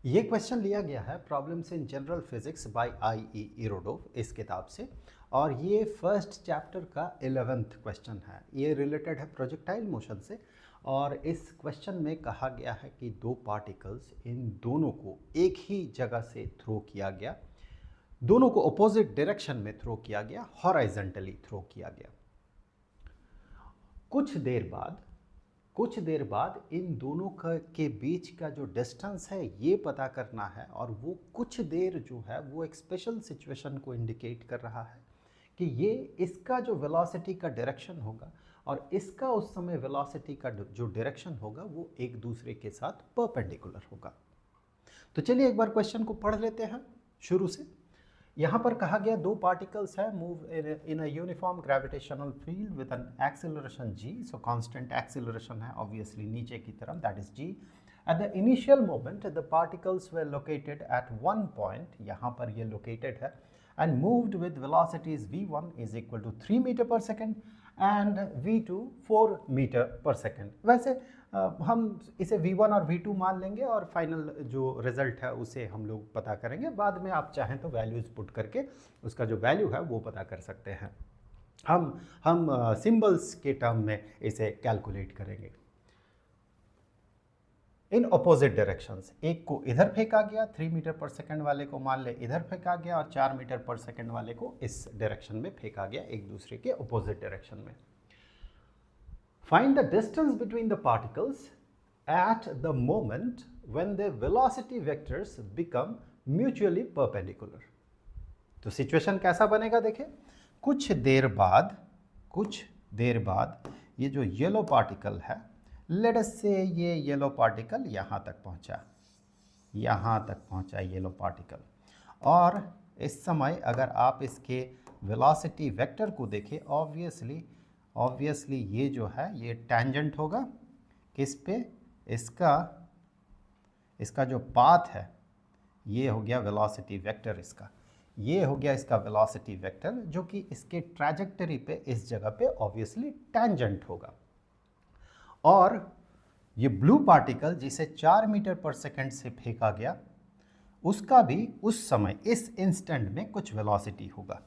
ये क्वेश्चन लिया गया है problems in general physics bye I Irodov इस किताब से। और ये फर्स्ट चैप्टर का 11th क्वेश्चन है। ये रिलेटेड है प्रोजेक्टाइल मोशन से। और इस क्वेश्चन में कहा गया है कि दो पार्टिकल्स, इन दोनों को एक ही जगह से थ्रो किया गया, दोनों को अपोजिट डायरेक्शन में थ्रो किया गया, हॉराइजेंटली थ्रो किया गया। कुछ देर बाद इन दोनों के बीच का जो डिस्टेंस है ये पता करना है। और वो कुछ देर जो है वो एक स्पेशल सिचुएशन को इंडिकेट कर रहा है कि ये इसका जो वेलोसिटी का डायरेक्शन होगा और इसका उस समय वेलोसिटी का जो डायरेक्शन होगा वो एक दूसरे के साथ परपेंडिकुलर होगा। तो चलिए एक बार क्वेश्चन को पढ़ लेते हैं शुरू से। यहाँ पर कहा गया दो पार्टिकल्स है move in a uniform gravitational field with an acceleration g। So constant acceleration है ऑब्वियसली नीचे की तरफ, that is g। At the initial moment the particles were located at one point, यहाँ पर ये लोकेटेड है, and moved with velocities v1 is equal to 3 meter per second and v2 4 meter per second। वैसे हम इसे v1 और v2 मान लेंगे और फाइनल जो रिजल्ट है उसे हम लोग पता करेंगे। बाद में आप चाहें तो वैल्यूज़ पुट करके उसका जो वैल्यू है वो पता कर सकते हैं। हम सिंबल्स के टर्म में इसे कैलकुलेट करेंगे। इन अपोजिट डायरेक्शंस, एक को इधर फेंका गया 3 मीटर पर सेकंड वाले को मान ले इधर फेंका गया और 4 मीटर पर सेकंड वाले को इस डायरेक्शन में फेंका गया, एक दूसरे के अपोजिट डायरेक्शन में। Find the distance between the particles at the moment when the velocity vectors become mutually perpendicular. तो सिचुएशन कैसा बनेगा देखिए। कुछ देर बाद ये जो येलो पार्टिकल है, लेट अस से ये येलो पार्टिकल यहाँ तक पहुँचा येलो पार्टिकल। और इस समय अगर आप इसके वेलोसिटी वेक्टर को देखें, ऑब्वियसली ये जो है ये टैंजेंट होगा किस पे, इसका जो पाथ है ये हो गया वेलोसिटी वेक्टर, ये हो गया इसका वेलोसिटी वेक्टर जो कि इसके ट्रैजेक्टरी पे इस जगह पे ऑब्वियसली टैंजेंट होगा। और ये ब्लू पार्टिकल जिसे 4 मीटर पर सेकंड से फेंका गया उसका भी उस समय इस इंस्टेंट में कुछ वेलोसिटी होगा।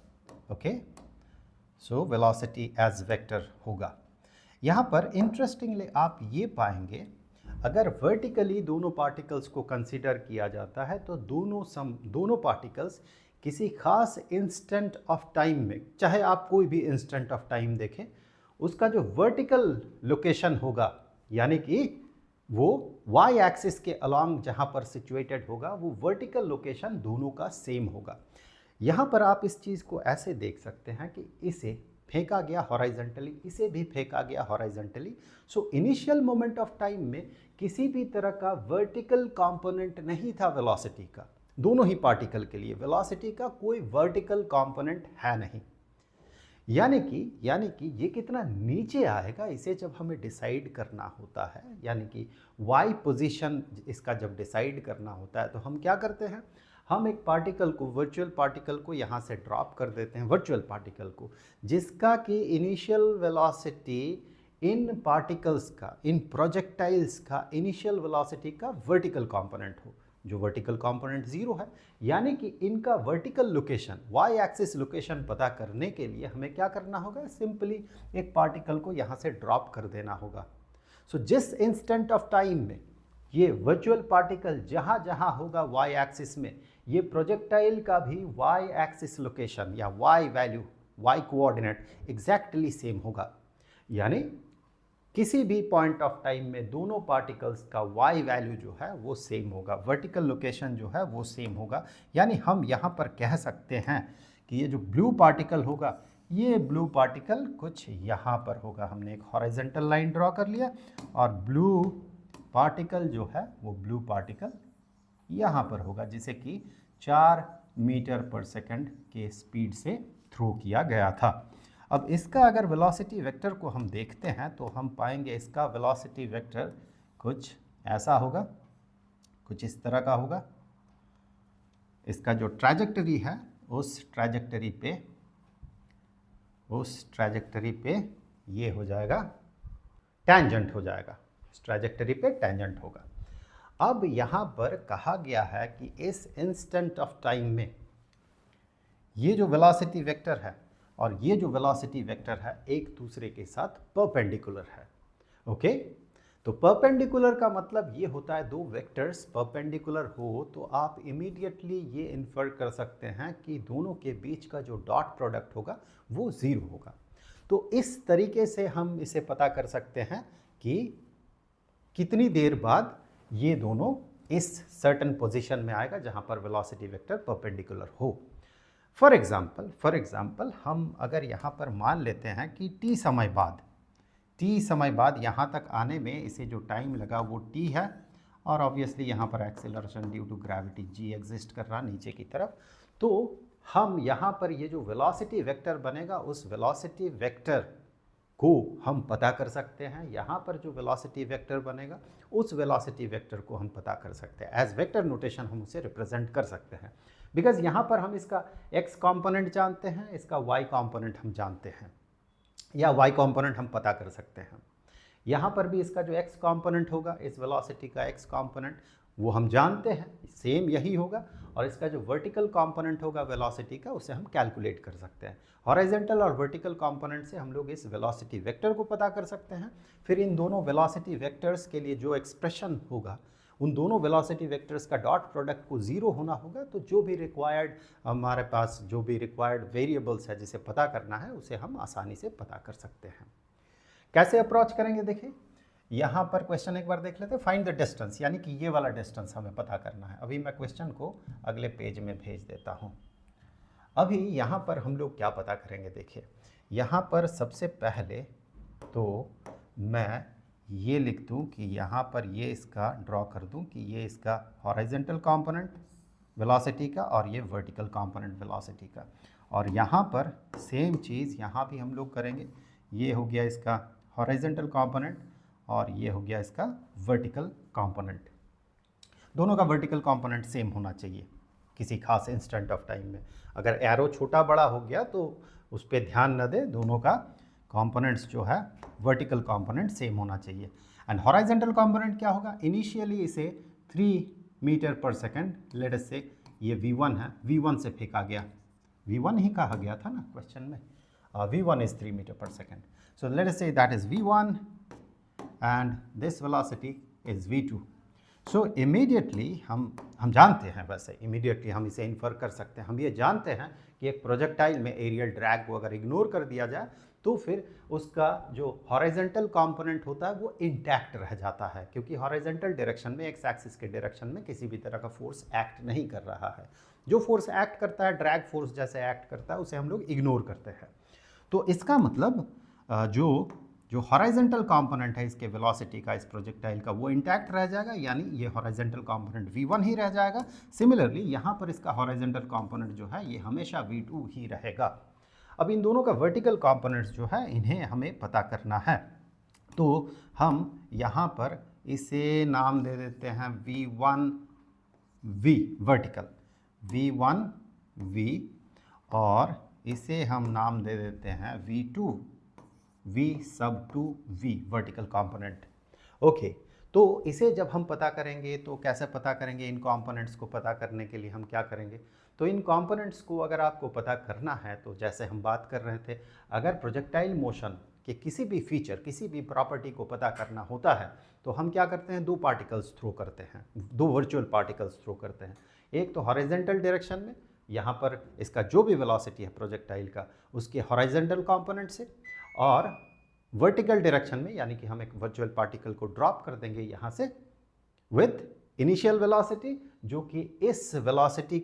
Okay, so velocity as vector होगा। यहाँ पर इंटरेस्टिंगली आप ये पाएंगे, अगर वर्टिकली दोनों पार्टिकल्स को कंसीडर किया जाता है तो दोनों पार्टिकल्स किसी खास इंस्टेंट ऑफ टाइम में, चाहे आप कोई भी इंस्टेंट ऑफ टाइम देखें, उसका जो वर्टिकल लोकेशन होगा यानी कि वो y एक्सिस के अलॉन्ग जहाँ पर सिचुएटेड होगा वो वर्टिकल लोकेशन दोनों का सेम होगा। यहाँ पर आप इस चीज़ को ऐसे देख सकते हैं कि इसे फेंका गया हॉराइजेंटली, इसे भी फेंका गया horizontally. So initial moment of time में किसी भी तरह का वर्टिकल कंपोनेंट नहीं था वेलोसिटी का। दोनों ही पार्टिकल के लिए वेलोसिटी का कोई वर्टिकल कंपोनेंट है नहीं। यानी कि ये कितना नीचे आएगा इसे जब हमें डिसाइड करना होता है, यानी कि y पोजीशन इसका जब डिसाइड करना होता है तो हम क्या करते हैं, हम एक पार्टिकल को, वर्चुअल पार्टिकल को यहाँ से ड्रॉप कर देते हैं, वर्चुअल पार्टिकल को जिसका कि इनिशियल वेलोसिटी इन पार्टिकल्स का, इन प्रोजेक्टाइल्स का इनिशियल वेलोसिटी का वर्टिकल कंपोनेंट हो, जो वर्टिकल कंपोनेंट 0 है। यानी कि इनका vertical location, Y axis location पता करने के लिए हमें क्या करना होगा, सिंपली एक पार्टिकल को यहाँ से ड्रॉप कर देना होगा। सो जिस इंस्टेंट ऑफ टाइम में ये वर्चुअल पार्टिकल जहाँ जहाँ होगा वाई एक्सिस में, ये प्रोजेक्टाइल का भी वाई एक्सिस लोकेशन या Y value, Y coordinate exactly same होगा। यानी किसी भी पॉइंट ऑफ टाइम में दोनों पार्टिकल्स का y वैल्यू जो है वो सेम होगा, वर्टिकल लोकेशन जो है वो सेम होगा। यानी हम यहाँ पर कह सकते हैं कि ये जो ब्लू पार्टिकल होगा, ये ब्लू पार्टिकल कुछ यहाँ पर होगा। हमने एक हॉरिजॉन्टल लाइन ड्रॉ कर लिया और ब्लू पार्टिकल जो है वो ब्लू पार्टिकल यहाँ पर होगा जिसे कि 4 मीटर पर सेकंड के स्पीड से थ्रो किया गया था। अब इसका अगर वेलोसिटी वेक्टर को हम देखते हैं तो हम पाएंगे इसका वेलोसिटी वेक्टर कुछ ऐसा होगा, कुछ इस तरह का होगा। इसका जो ट्रैजेक्टरी है उस ट्रैजेक्टरी पे ये हो जाएगा, टैंजेंट हो जाएगा, इस ट्रैजेक्टरी पे टैंजेंट होगा। अब यहाँ पर कहा गया है कि इस इंस्टेंट ऑफ टाइम में ये जो वेलोसिटी वेक्टर है और ये जो वेलोसिटी वेक्टर है एक दूसरे के साथ परपेंडिकुलर है। ओके, तो परपेंडिकुलर का मतलब ये होता है दो वेक्टर्स परपेंडिकुलर हो तो आप इमीडिएटली ये इन्फर कर सकते हैं कि दोनों के बीच का जो डॉट प्रोडक्ट होगा वो ज़ीरो होगा। तो इस तरीके से हम इसे पता कर सकते हैं कि कितनी देर बाद ये दोनों इस सर्टेन पोजीशन में आएगा जहाँ पर वेलोसिटी वेक्टर परपेंडिकुलर हो। फॉर एग्जाम्पल हम अगर यहाँ पर मान लेते हैं कि t समय बाद यहाँ तक आने में इसे जो टाइम लगा वो t है, और ऑब्वियसली यहाँ पर acceleration due to gravity g exist कर रहा नीचे की तरफ। तो हम यहाँ पर ये जो वेलोसिटी वेक्टर बनेगा उस वेलोसिटी वेक्टर को हम पता कर सकते हैं। यहाँ पर जो वेलोसिटी वेक्टर बनेगा उस वेलोसिटी वेक्टर को हम पता कर सकते हैं। एज वेक्टर नोटेशन हम उसे रिप्रेजेंट कर सकते हैं, बिकॉज यहाँ पर हम इसका x कंपोनेंट जानते हैं, इसका y कंपोनेंट हम जानते हैं, या y कंपोनेंट हम पता कर सकते हैं। यहाँ पर भी इसका जो x कंपोनेंट होगा, इस वेलोसिटी का x कंपोनेंट वो हम जानते हैं, सेम यही होगा। और इसका जो वर्टिकल कंपोनेंट होगा वेलोसिटी का उसे हम कैलकुलेट कर सकते हैं। हॉरिजॉन्टल और वर्टिकल कंपोनेंट से हम लोग इस वेलोसिटी वेक्टर को पता कर सकते हैं। फिर इन दोनों वेलोसिटी वेक्टर्स के लिए जो एक्सप्रेशन होगा, उन दोनों वेलोसिटी वेक्टर्स का डॉट प्रोडक्ट को ज़ीरो होना होगा। तो जो भी रिक्वायर्ड हमारे पास जो भी रिक्वायर्ड वेरिएबल्स है जिसे पता करना है उसे हम आसानी से पता कर सकते हैं। कैसे अप्रोच करेंगे देखिए, यहाँ पर क्वेश्चन एक बार देख लेते हैं। फाइंड द डिस्टेंस, यानी कि ये वाला डिस्टेंस हमें पता करना है। अभी मैं क्वेश्चन को अगले पेज में भेज देता हूँ। अभी यहाँ पर हम लोग क्या पता करेंगे देखिए, यहाँ पर सबसे पहले तो मैं ये लिख दूँ कि यहाँ पर ये इसका ड्रॉ कर दूँ कि ये इसका हॉरिजॉन्टल कंपोनेंट वेलोसिटी का और ये वर्टिकल कंपोनेंट वेलोसिटी का। और यहाँ पर सेम चीज़ यहाँ भी हम लोग करेंगे। ये हो गया इसका हॉरिजॉन्टल कंपोनेंट और ये हो गया इसका वर्टिकल कंपोनेंट। दोनों का वर्टिकल कंपोनेंट सेम होना चाहिए किसी खास इंस्टेंट ऑफ टाइम में। अगर एरो छोटा बड़ा हो गया तो उस पर ध्यान न दें, दोनों का कंपोनेंट्स जो है वर्टिकल कंपोनेंट सेम होना चाहिए। एंड हॉरिजॉन्टल कंपोनेंट क्या होगा, इनिशियली इसे 3 मीटर पर सेकेंड, लेट अस से ये v1 है, v1 से फेंका गया, v1 ही कहा गया था ना क्वेश्चन में, v1 is 3 मीटर पर second. So let us say that is v1 and this velocity is v2. So immediately हम जानते हैं, वैसे immediately हम इसे इन्फर कर सकते हैं। हम ये जानते हैं कि एक प्रोजेक्टाइल में एरियल ड्रैग को अगर इग्नोर कर दिया जाए तो फिर उसका जो हॉरिजॉन्टल कंपोनेंट होता है वो इंटैक्ट रह जाता है, क्योंकि हॉरिजॉन्टल डायरेक्शन में एक्स एक्सिस के डायरेक्शन में किसी भी तरह का फोर्स एक्ट नहीं कर रहा है। जो फोर्स एक्ट करता है, ड्रैग फोर्स जैसे एक्ट करता है, उसे हम लोग इग्नोर करते हैं। तो इसका मतलब जो हॉरिजॉन्टल कंपोनेंट है इसके वेलोसिटी का, इस प्रोजेक्टाइल का, वो इंटैक्ट रह जाएगा, यानी ये हॉरिजॉन्टल कंपोनेंट v1 ही रह जाएगा। सिमिलरली यहाँ पर इसका हॉरिजॉन्टल कंपोनेंट जो है ये हमेशा v2 ही रहेगा। अब इन दोनों का वर्टिकल कंपोनेंट्स जो है इन्हें हमें पता करना है। तो हम यहाँ पर इसे नाम दे देते हैं v1v वर्टिकल, v1v, और इसे हम नाम दे देते हैं v2 v sub 2v vertical component. Okay, तो इसे जब हम पता करेंगे तो कैसे पता करेंगे, इन कंपोनेंट्स को पता करने के लिए हम क्या करेंगे, तो इन कंपोनेंट्स को अगर आपको पता करना है तो जैसे हम बात कर रहे थे, अगर प्रोजेक्टाइल मोशन के किसी भी फीचर, किसी भी प्रॉपर्टी को पता करना होता है तो हम क्या करते हैं, दो पार्टिकल्स थ्रो करते हैं, दो वर्चुअल पार्टिकल्स थ्रो करते हैं। एक तो हॉरिजॉन्टल डायरेक्शन में, यहाँ पर इसका जो भी वेलोसिटी है प्रोजेक्टाइल का उसके हॉरिजॉन्टल कंपोनेंट से, और वर्टिकल डायरेक्शन में यानी कि हम एक वर्चुअल पार्टिकल को ड्रॉप कर देंगे यहाँ से विथ इनिशियल वेलोसिटी जो कि इस वेलोसिटी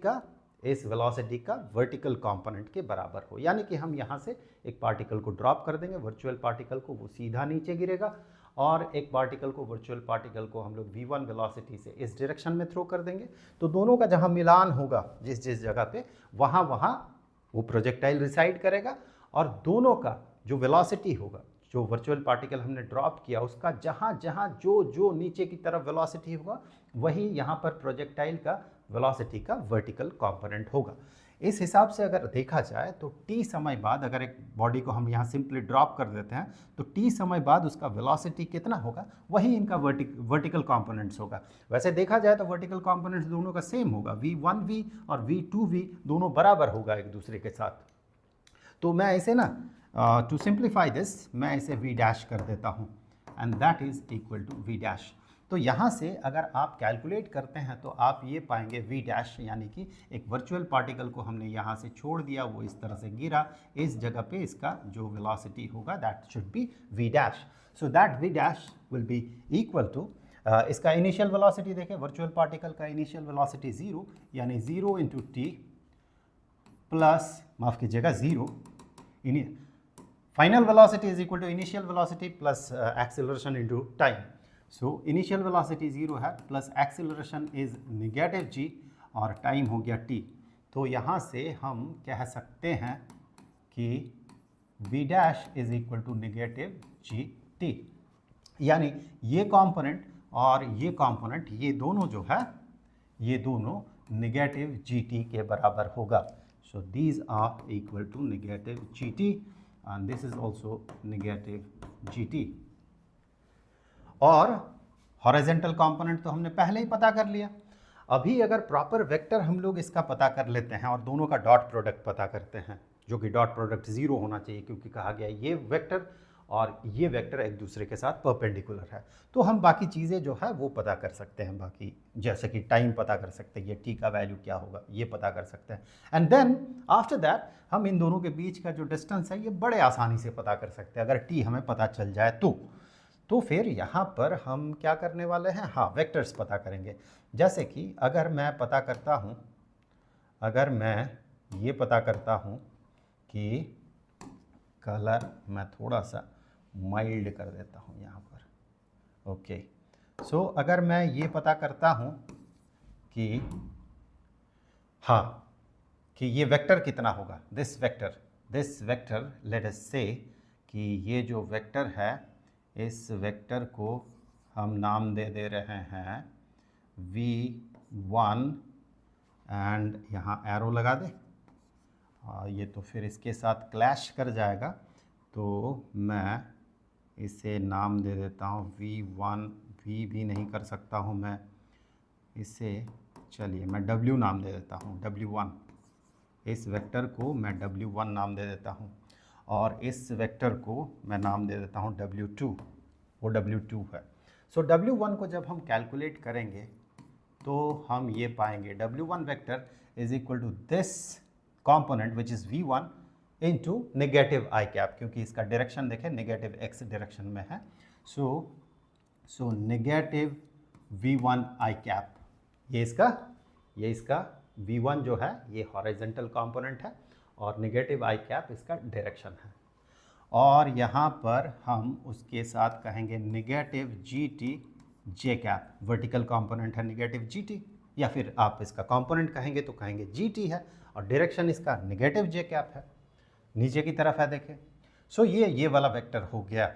का वर्टिकल कंपोनेंट के बराबर हो। यानी कि हम यहाँ से एक पार्टिकल को ड्रॉप कर देंगे, वर्चुअल पार्टिकल को, वो सीधा नीचे गिरेगा, और एक पार्टिकल को, वर्चुअल पार्टिकल को हम लोग v1 वेलोसिटी से इस डायरेक्शन में थ्रो कर देंगे। तो दोनों का जहाँ मिलान होगा, जिस जिस जगह पे, वहाँ वो प्रोजेक्टाइल रिसाइड करेगा, और दोनों का जो वेलोसिटी होगा, जो वर्चुअल पार्टिकल हमने ड्रॉप किया उसका जहाँ जहाँ जो नीचे की तरफ वेलोसिटी होगा, वही यहाँ पर प्रोजेक्टाइल का वेलोसिटी का वर्टिकल कंपोनेंट होगा। इस हिसाब से अगर देखा जाए तो t समय बाद अगर एक बॉडी को हम यहाँ सिंपली ड्रॉप कर देते हैं तो t समय बाद उसका वेलोसिटी कितना होगा, वही इनका वर्टिकल कंपोनेंट्स होगा। वैसे देखा जाए तो वर्टिकल कंपोनेंट्स दोनों का सेम होगा, v1v और v2v दोनों बराबर होगा एक दूसरे के साथ। तो मैं इसे ना टू सिंप्लीफाई दिस मैं इसे v डैश कर देता हूँ and that is equal to v dash. तो यहाँ से अगर आप कैलकुलेट करते हैं तो आप ये पाएंगे v डैश, यानी कि एक वर्चुअल पार्टिकल को हमने यहाँ से छोड़ दिया, वो इस तरह से गिरा, इस जगह पे इसका जो वेलोसिटी होगा that should be v dash. So that v dash will be equal to इसका इनिशियल वेलोसिटी देखें, वर्चुअल पार्टिकल का इनिशियल वेलोसिटी 0, यानी 0 इंटू टी प्लस माफ़ कीजिएगा 0 final velocity is equal to initial velocity plus acceleration into time. So initial velocity 0 है plus acceleration is negative g और time हो गया t। तो यहाँ से हम कह सकते हैं कि v dash is equal to negative G T, यानी ये कंपोनेंट और ये कंपोनेंट ये दोनों जो है ये दोनों नेगेटिव जी टी के बराबर होगा। So these are equal to negative G T and this is also negative gt। और हॉरिजॉन्टल कंपोनेंट तो हमने पहले ही पता कर लिया। अभी अगर प्रॉपर वेक्टर हम लोग इसका पता कर लेते हैं और दोनों का डॉट प्रोडक्ट पता करते हैं, जो कि डॉट प्रोडक्ट 0 होना चाहिए क्योंकि कहा गया ये वेक्टर और ये वेक्टर एक दूसरे के साथ परपेंडिकुलर है, तो हम बाकी चीज़ें जो है वो पता कर सकते हैं। बाकी जैसे कि टाइम पता कर सकते हैं, ये टी का वैल्यू क्या होगा ये पता कर सकते हैं, एंड देन आफ्टर दैट हम इन दोनों के बीच का जो डिस्टेंस है ये बड़े आसानी से पता कर सकते हैं अगर टी हमें पता चल जाए तो फिर यहाँ पर हम क्या करने वाले हैं, हाँ वेक्टर्स पता करेंगे। जैसे कि अगर मैं पता करता हूँ, अगर मैं ये पता करता हूँ कि कलर मैं थोड़ा सा माइल्ड कर देता हूँ यहाँ पर, ओके। सो अगर मैं ये पता करता हूँ कि हाँ कि ये वेक्टर कितना होगा, दिस वेक्टर लेट अस से कि ये जो वेक्टर है इस वेक्टर को हम नाम दे रहे हैं v1 एंड यहाँ एरो लगा दे। ये तो फिर इसके साथ क्लैश कर जाएगा, तो मैं इसे नाम दे देता हूँ v1, v भी नहीं कर सकता हूँ मैं इसे, चलिए मैं w नाम दे देता हूँ, w1। इस वेक्टर को मैं w1 नाम दे देता हूँ और इस वेक्टर को मैं नाम दे देता हूँ w2, वो w2 है। सो w1 को जब हम कैलकुलेट करेंगे तो हम ये पाएंगे w1 vector is equal to this component which is v1 into negative I cap, क्योंकि इसका डायरेक्शन देखें नेगेटिव x डायरेक्शन में है। सो नेगेटिव v1 आई कैप, ये इसका v1 जो है ये हॉरिजॉन्टल कंपोनेंट है और नेगेटिव आई कैप इसका डायरेक्शन है। और यहाँ पर हम उसके साथ कहेंगे नेगेटिव जी टी जे कैप, वर्टिकल कंपोनेंट है नेगेटिव जी टी, या फिर आप इसका कंपोनेंट कहेंगे तो कहेंगे जी टी है और डायरेक्शन इसका नेगेटिव जे कैप है, नीचे की तरफ है देखें। सो ये वाला वेक्टर हो गया।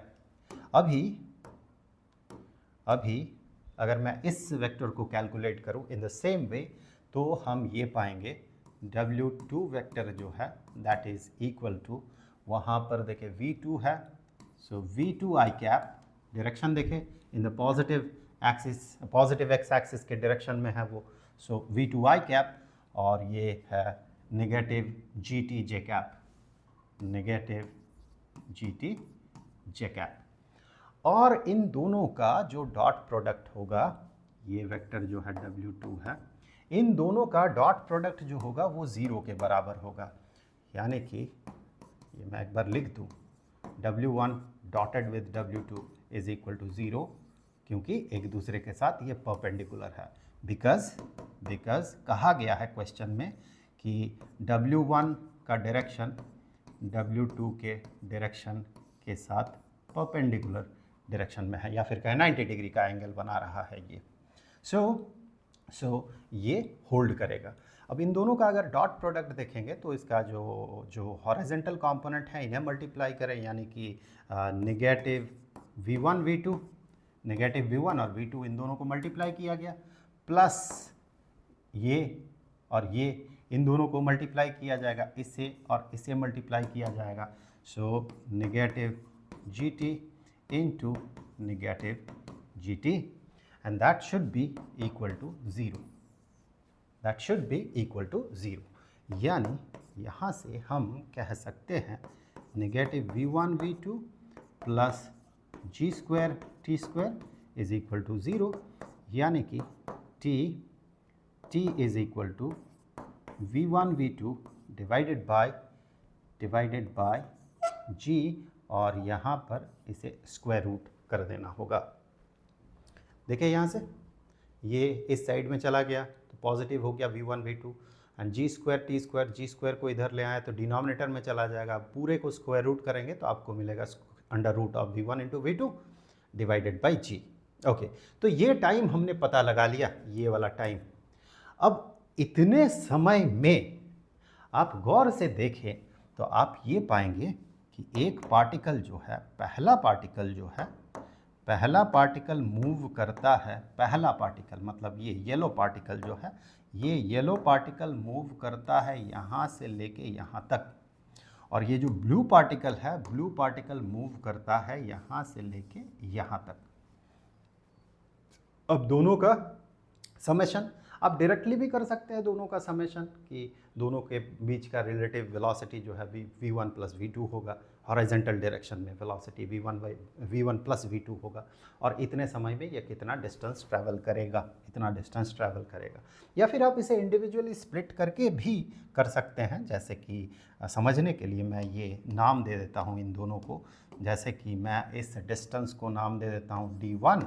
अभी अगर मैं इस वेक्टर को कैलकुलेट करूं इन द सेम वे तो हम ये पाएंगे w2 वेक्टर जो है दैट इज इक्वल टू, वहाँ पर देखें v2 है, सो v2 आई कैप, डायरेक्शन देखें in the positive axis, positive x axis के डायरेक्शन में है वो, सो v2 आई कैप, और ये है नेगेटिव जी टी जे कैप, नेगेटिव जी टी जे कैप। और इन दोनों का जो डॉट प्रोडक्ट होगा, ये वेक्टर जो है w2 है, इन दोनों का डॉट प्रोडक्ट जो होगा वो 0 के बराबर होगा। यानी कि ये मैं एक बार लिख दूँ, w1 dotted with w2 is equal to 0, क्योंकि एक दूसरे के साथ ये परपेंडिकुलर है। बिकॉज कहा गया है क्वेश्चन में कि w1 का डायरेक्शन w2 के डायरेक्शन के साथ परपेंडिकुलर डायरेक्शन में है, या फिर कहें 90 डिग्री का एंगल बना रहा है ये। सो ये होल्ड करेगा। अब इन दोनों का अगर डॉट प्रोडक्ट देखेंगे तो इसका जो हॉरिजॉन्टल कंपोनेंट है इन्हें मल्टीप्लाई करें, यानी कि नेगेटिव v1 और v2 इन दोनों को मल्टीप्लाई किया गया, प्लस ये और ये इन दोनों को मल्टीप्लाई किया जाएगा, इससे और इससे मल्टीप्लाई किया जाएगा। So negative G T into negative G T and that should be equal to zero, that should be equal to zero. यानी यहाँ से हम कह सकते हैं negative v1 v2 plus G square T square is equal to zero, यानी कि t is equal to v1 v2 divided by g, और यहाँ पर इसे स्क्वायर रूट कर देना होगा। देखिए यहाँ से ये इस साइड में चला गया तो पॉजिटिव हो गया v1 v2, and G square T square, G square को इधर ले आए तो डिनोमिनेटर में चला जाएगा। पूरे को स्क्वायर रूट करेंगे तो आपको मिलेगा under root of v1 into v2 divided by G. Okay, तो ये टाइम हमने पता लगा लिया, ये वाला टाइम। अब इतने समय में आप गौर से देखें तो आप ये पाएंगे कि एक पार्टिकल जो है, पहला पार्टिकल मूव करता है, पहला पार्टिकल मतलब ये येलो पार्टिकल जो है, ये येलो पार्टिकल मूव करता है यहाँ से लेके यहाँ तक, और ये जो ब्लू पार्टिकल है, ब्लू पार्टिकल मूव करता है यहाँ से लेके यहाँ तक। अब दोनों का समेशन आप डायरेक्टली भी कर सकते हैं, दोनों का समेशन, कि दोनों के बीच का रिलेटिव वेलोसिटी जो है v1 प्लस v2 होगा, हॉरिजॉन्टल डायरेक्शन में वेलोसिटी v1 प्लस v2 होगा, और इतने समय में ये कितना डिस्टेंस ट्रैवल करेगा, इतना डिस्टेंस ट्रैवल करेगा। या फिर आप इसे इंडिविजुअली स्प्लिट करके भी कर सकते हैं, जैसे कि समझने के लिए मैं ये नाम दे देता हूँ इन दोनों को। जैसे कि मैं इस डिस्टेंस को नाम दे देता हूँ d1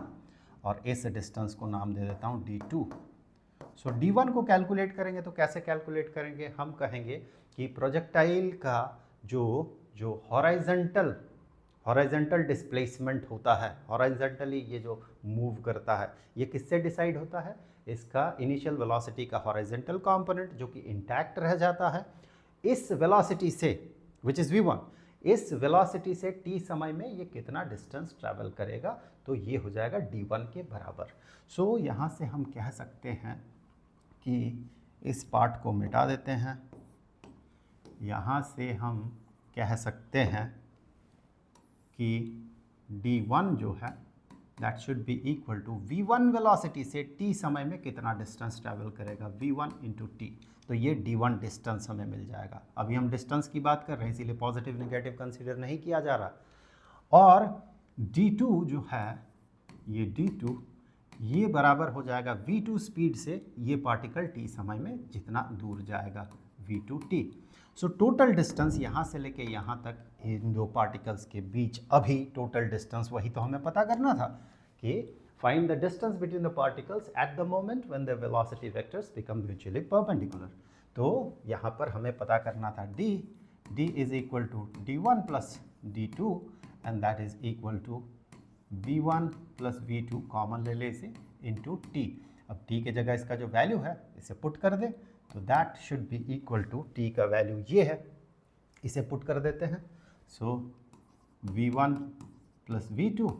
और इस डिस्टेंस को नाम दे देता हूँ d2। सो d1 को कैलकुलेट करेंगे तो कैसे कैलकुलेट करेंगे, हम कहेंगे कि प्रोजेक्टाइल का जो हॉरिजॉन्टल डिस्प्लेसमेंट होता है, हॉरिजॉन्टली ये जो मूव करता है, ये किससे डिसाइड होता है, इसका इनिशियल वेलोसिटी का हॉरिजॉन्टल कंपोनेंट जो कि इंटैक्ट रह जाता है, इस वेलोसिटी से विच इज़ v1, इस वेलोसिटी से t समय में ये कितना डिस्टेंस ट्रैवल करेगा, तो ये हो जाएगा d1 के बराबर। सो यहाँ से हम कह सकते हैं कि इस पार्ट को मिटा देते हैं, यहाँ से हम कह सकते हैं कि d1 जो है that should be equal to v1 velocity से t समय में कितना डिस्टेंस ट्रैवल करेगा, v1 इंटू टी, तो ये d1 डिस्टेंस हमें मिल जाएगा। अभी हम डिस्टेंस की बात कर रहे हैं, इसीलिए पॉजिटिव नेगेटिव कंसीडर नहीं किया जा रहा। और d2 जो है, ये d2 ये बराबर हो जाएगा v2 स्पीड से ये पार्टिकल t समय में जितना दूर जाएगा, v2t। सो टोटल डिस्टेंस यहाँ से लेके यहाँ तक इन दो पार्टिकल्स के बीच, अभी टोटल डिस्टेंस वही तो हमें पता करना था कि find the distance between the particles at the moment when the velocity vectors become mutually perpendicular. तो यहाँ पर हमें पता करना था d is equal to d1 plus d2 and that is equal to v1 plus v2, common ले ले इसे, इंटू t। अब t के जगह इसका जो वैल्यू है इसे पुट कर दे, तो that should be equal to, t का वैल्यू ये है, इसे पुट कर देते हैं। So v1 plus v2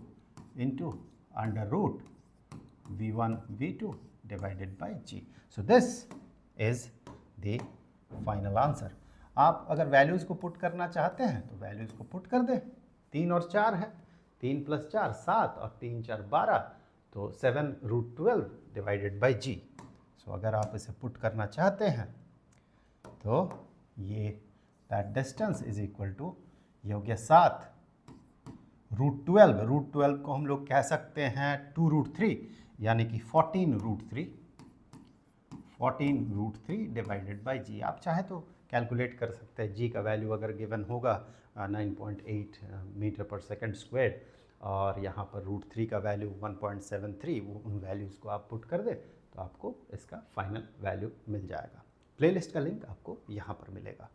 into under root v1 v2 divided by g। So this is the final answer. आप अगर वैल्यूज़ को पुट करना चाहते हैं तो वैल्यूज़ को पुट कर दें। 3 और 4 है, 3 प्लस 4 7 और 3 4 12, तो 7√12 डिवाइडेड बाई जी। सो अगर आप इसे पुट करना चाहते हैं तो ये that distance is equal to, ये हो गया 7√12, √12 को हम लोग कह सकते हैं 2√3, यानी कि 14√3 डिवाइडेड बाई जी। आप चाहे तो कैलकुलेट कर सकते हैं, जी का वैल्यू अगर गिवन होगा 9.8 मीटर पर सेकंड स्क्वायर, और यहाँ पर √3 का वैल्यू 1.73, वो उन वैल्यूज़ को आप पुट कर दें तो आपको इसका फाइनल वैल्यू मिल जाएगा। प्लेलिस्ट का लिंक आपको यहाँ पर मिलेगा।